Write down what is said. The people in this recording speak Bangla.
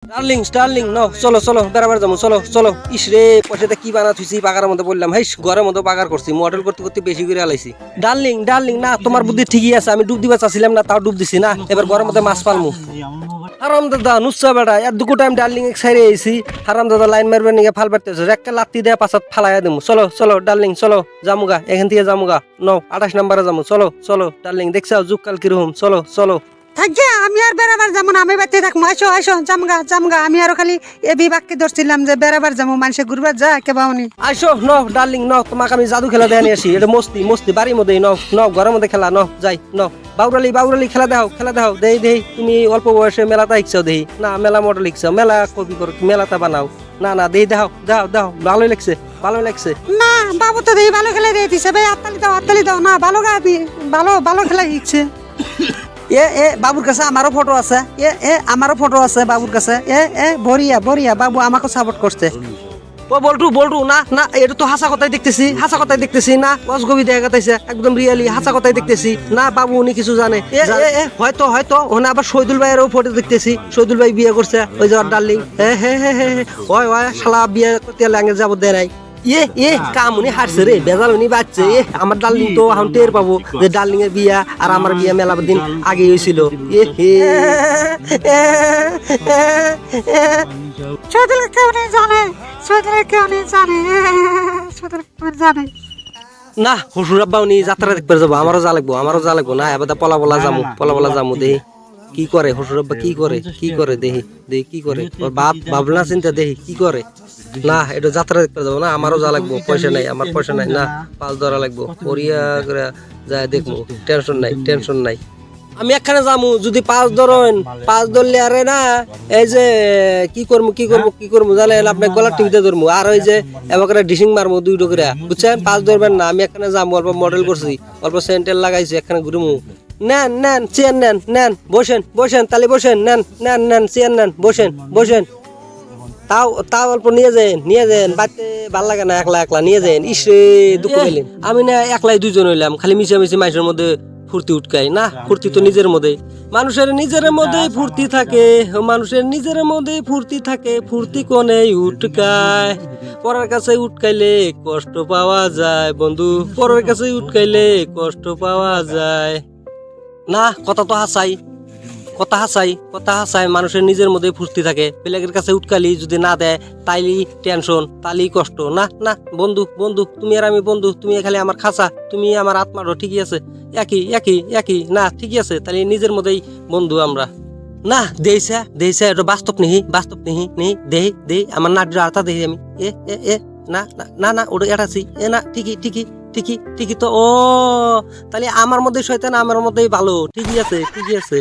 ডার্লিং স্টার্লিং ন চলো চলো বেড়াবার যাবো চলো চলো ইস রে পয়সাটা কি বানা থুইছি পাকার মধ্যে বললাম হাই ঘরের মধ্যে পাকার করছি মডেল করতে করতে বেশি করে আলাইছি ডার্লিং ডার্লিং না তোমার বুদ্ধি ঠিকই আছে আমি ডুব দিবা চাচ্ছিলাম না তাও ডুব দিছি না এবার ঘরের মধ্যে মাছ পালমু হারাম দাদা নুসা বেড়া এর দুটো টাইম ডার্লিং এক সাইডে আইছি হারাম দাদা লাইন মারবে নিয়ে ফাল পারতেছে একটা লাত্তি দেয়া পাছত ফালাইয়া দেবো চলো চলো ডার্লিং চলো জামুগা এখান থেকে জামুগা 28 নম্বরে যাবো চলো চলো ডার্লিং দেখছাও যুগকাল কিরকম চলো চলো থাকছে আমি আর বেড়াবার যাবো না আমি বাড়িতে থাকবো আসো আসো জামগা জামগা আমি আরো খালি এ বিভাগকে ধরছিলাম যে বেড়াবার যাবো মানুষে ঘুরবার যা কেবাউনি আইসো ন ডার্লিং ন তোমাকে আমি জাদু খেলা দেখানি আসি এটা মস্তি মস্তি বাড়ির মধ্যে ন ন ঘরের মধ্যে খেলা ন যাই ন বাউরালি বাউরালি খেলা দেখাও দেই দেই তুমি অল্প বয়সে মেলাটা শিখছো দেই না মেলা মডেল শিখছো মেলা কপি করো মেলাটা বানাও না না দেই দাও ভালোই লাগছে না বাবু তো দেই ভালো খেলা দিয়ে দিছে ভাই হাততালি দাও না ভালো গাবি ভালো ভালো খেলা শিখছে এ বাবুর কাছে আমারও ফটো আছে আমারও ফটো আছে বাবুর কাছে বরিয়া বরিয়া বাবু আমাকে সাপোর্ট করছে ও বলটু না না এটা তো হাসা কথাই দেখতেছি না অজগবি দেখা গেছে একদম রিয়েলি হাসা কথাই দেখতেছি না বাবু উনি কিছু জানে হয়তো ওখানে আবার শহীদুল ভাইয়েরও ফটো দেখতেছি শহীদুল ভাই বিয়ে করছে ওই যে ডার্লিং ওই শালা বিয়ে করতে লাগে যাবো দেয় কাম উনি হারছে রে বেজাল উনি বাচ্চে আমার ডার্লিং তো এখন টের পাবো যে ডার্লিং এর বিয়া আর আমার বিয়া মেলা দিন আগে হয়েছিল না শ্বশুর আব্বা উনি যাত্রা দেখতে যাবো আমারও যা লাগবো না এবার পলা যাবো দেখি কি করে শ্বশুর আব্বা কি করে দেখি কি করে ওর বাপ ভাবনা চিন্তা দেখি কি করে না এটা যাত্রা দেখতে যাবো না আমারও যা লাগবো পয়সা নাই না পাঁচ ধরা লাগবো পরিয়া করে যায় দেখবো টেনশন নাই আমি একখানে যামু যদি পাঁচ ধরলে আরে না এই যে কি করবো জানেন আপনার গলার টিভিতে ধরবো আর ওই যে এবার ডিসিং মারবো 2 টুকরা বুঝছেন 5 ধরবেন না আমি এখানে যাবো অল্প মডেল করছি অল্প সেন্টেল লাগাইছি এখানে ঘুরবো নেন চেয়ার নেন বসেন তাহলে বসেন নেন চেয়ার নেন বসেন তাও অল্প নিয়ে যান বাড়িতে ভাল লাগে না একলা নিয়ে যান ইসরে দুঃখ পেলেন আমি না একলাই 2 জন হইলাম খালি মিশামিশি মানুষের মধ্যে ফুর্তি উঠকাই না ফুর্তি তো নিজের মধ্যে মানুষের ফুর্তি থাকে ফুর্তি কোনে উঠকায় পরের কাছে উঠকাইলে কষ্ট পাওয়া যায় বন্ধু পরের কাছে উঠকাইলে কষ্ট পাওয়া যায় না কথা হাসাই মানুষের নিজের মধ্যে ফুর্তি থাকে বেলেগের কাছে উঠকালি যদি না দেয় তাইলি টেনশন তাইলি কষ্ট না বন্ধু তুমি আর আমি বন্ধু তুমি খালি আমার খাসা তুমি আমার আত্মারও ঠিকই আছে একই না ঠিকই আছে তাহলে নিজের মধ্যেই বন্ধু আমরা না দেইছা এটা বাস্তব নিহি দেহি আমার নাটির আর্তা দেহি আমি না ওটা এটাছি না ঠিকই তো ও তাহলে আমার মধ্যে শয়তান আমার মধ্যেই ভালো ঠিকই আছে